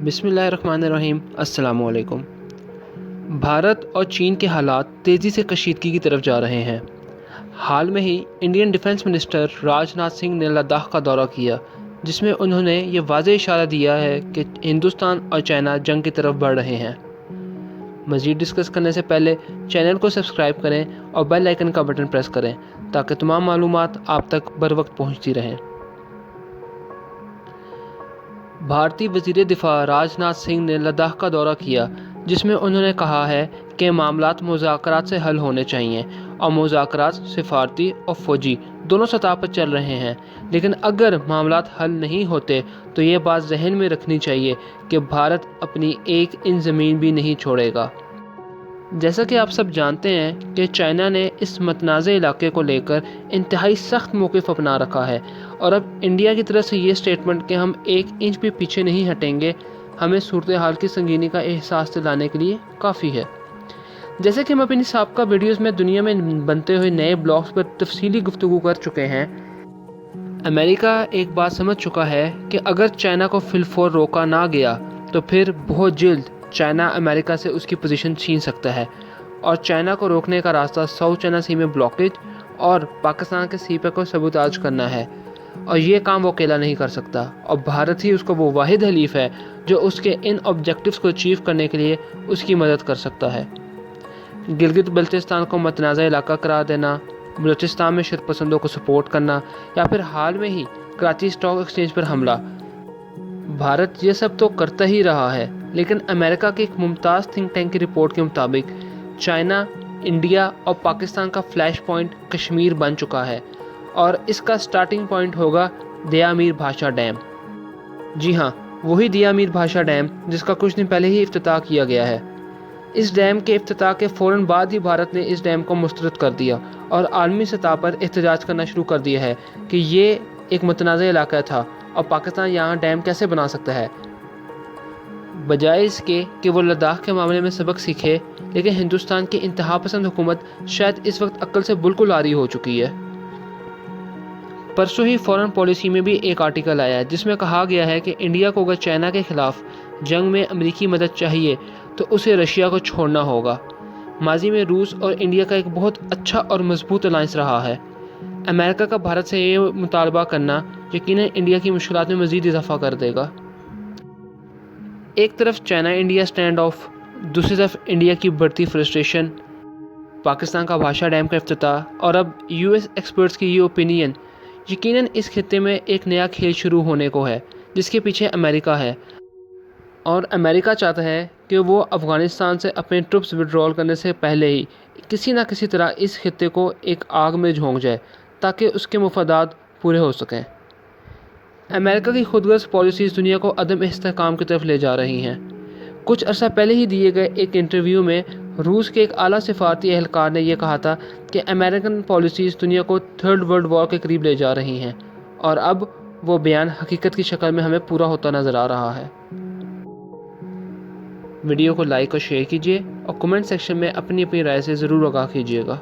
بسم اللہ الرحمن الرحیم۔ السلام علیکم۔ بھارت اور چین کے حالات تیزی سے کشیدگی کی طرف جا رہے ہیں۔ حال میں ہی Indian defence minister Raj Nath Singh نے لداخ کا دورہ کیا، جس میں انہوں نے یہ واضح اشارہ دیا ہے کہ ہندوستان اور چائنا جنگ کی طرف بڑھ رہے ہیں۔ مزید ڈسکس کرنے سے پہلے چینل کو سبسکرائب کریں اور بیل آئیکن کا بٹن پریس کریں تاکہ تمام معلومات آپ تک بر وقت پہنچتی رہیں۔ بھارتی وزیر دفاع راج ناتھ سنگھ نے لداخ کا دورہ کیا، جس میں انہوں نے کہا ہے کہ معاملات مذاکرات سے حل ہونے چاہیے اور مذاکرات سفارتی اور فوجی دونوں سطح پر چل رہے ہیں، لیکن اگر معاملات حل نہیں ہوتے تو یہ بات ذہن میں رکھنی چاہیے کہ بھارت اپنی ایک انچ زمین بھی نہیں چھوڑے گا۔ جیسا کہ آپ سب جانتے ہیں کہ چائنا نے اس متنازع علاقے کو لے کر انتہائی سخت موقف اپنا رکھا ہے، اور اب انڈیا کی طرف سے یہ سٹیٹمنٹ کہ ہم ایک انچ بھی پیچھے نہیں ہٹیں گے ہمیں صورتحال کی سنگینی کا احساس دلانے کے لیے کافی ہے۔ جیسے کہ ہم اپنی سابقہ ویڈیوز میں دنیا میں بنتے ہوئے نئے بلاکس پر تفصیلی گفتگو کر چکے ہیں، امریکہ ایک بات سمجھ چکا ہے کہ اگر چائنا کو فی الفور روکا نہ گیا تو پھر بہت جلد چائنا امریکہ سے اس کی پوزیشن چھین سکتا ہے، اور چائنا کو روکنے کا راستہ ساؤتھ چائنا سی میں بلاکیج اور پاکستان کے سی پے کو سبوتاژ کرنا ہے، اور یہ کام وہ اکیلا نہیں کر سکتا، اور بھارت ہی اس کو وہ واحد حلیف ہے جو اس کے ان آبجیکٹیوز کو اچیو کرنے کے لیے اس کی مدد کر سکتا ہے۔ گلگت بلتستان کو متنازع علاقہ قرار دینا، بلوچستان میں شرپسندوں کو سپورٹ کرنا، یا پھر حال میں ہی کراچی اسٹاک ایکسچینج پر حملہ، بھارت یہ سب تو کرتا ہی رہا ہے، لیکن امریکہ کے ایک ممتاز تھنک ٹینک کی رپورٹ کے مطابق چائنا، انڈیا اور پاکستان کا فلیش پوائنٹ کشمیر بن چکا ہے، اور اس کا سٹارٹنگ پوائنٹ ہوگا دیا میر بھاشا ڈیم۔ جی ہاں، وہی دیا میر بھاشا ڈیم جس کا کچھ دن پہلے ہی افتتاح کیا گیا ہے۔ اس ڈیم کے افتتاح کے فوراً بعد ہی بھارت نے اس ڈیم کو مسترد کر دیا اور عالمی سطح پر احتجاج کرنا شروع کر دیا ہے کہ یہ ایک متنازع علاقہ تھا اور پاکستان یہاں ڈیم کیسے بنا سکتا ہے۔ بجائے اس کے کہ وہ لداخ کے معاملے میں سبق سیکھے، لیکن ہندوستان کی انتہا پسند حکومت شاید اس وقت عقل سے بالکل عاری ہو چکی ہے۔ پرسوں ہی فورن پالیسی میں بھی ایک آرٹیکل آیا ہے جس میں کہا گیا ہے کہ انڈیا کو اگر چائنا کے خلاف جنگ میں امریکی مدد چاہیے تو اسے رشیا کو چھوڑنا ہوگا۔ ماضی میں روس اور انڈیا کا ایک بہت اچھا اور مضبوط الائنس رہا ہے۔ امریکہ کا بھارت سے یہ مطالبہ کرنا یقیناً انڈیا کی مشکلات میں مزید اضافہ کر دے گا۔ ایک طرف چائنا انڈیا اسٹینڈ آف، دوسری طرف انڈیا کی بڑھتی فرسٹریشن، پاکستان کا بھاشا ڈیم کا افتتاح، اور اب یو ایس ایکسپرٹس کی یہ اوپینین، یقیناً اس خطے میں ایک نیا کھیل شروع ہونے کو ہے جس کے پیچھے امریکہ ہے، اور امریکہ چاہتا ہے کہ وہ افغانستان سے اپنے ٹروپس وڈرال کرنے سے پہلے ہی کسی نہ کسی طرح اس خطے کو ایک آگ میں جھونک جائے تاکہ اس کے مفادات پورے ہو سکیں۔ امریکہ کی خود غرض پالیسیز دنیا کو عدم استحکام کی طرف لے جا رہی ہیں۔ کچھ عرصہ پہلے ہی دیے گئے ایک انٹرویو میں روس کے ایک اعلیٰ سفارتی اہلکار نے یہ کہا تھا کہ امریکن پالیسیز دنیا کو تھرڈ ورلڈ وار کے قریب لے جا رہی ہیں، اور اب وہ بیان حقیقت کی شکل میں ہمیں پورا ہوتا نظر آ رہا ہے۔ ویڈیو کو لائک اور شیئر کیجیے اور کمنٹ سیکشن میں اپنی رائے سے ضرور آگاہ کیجیے گا۔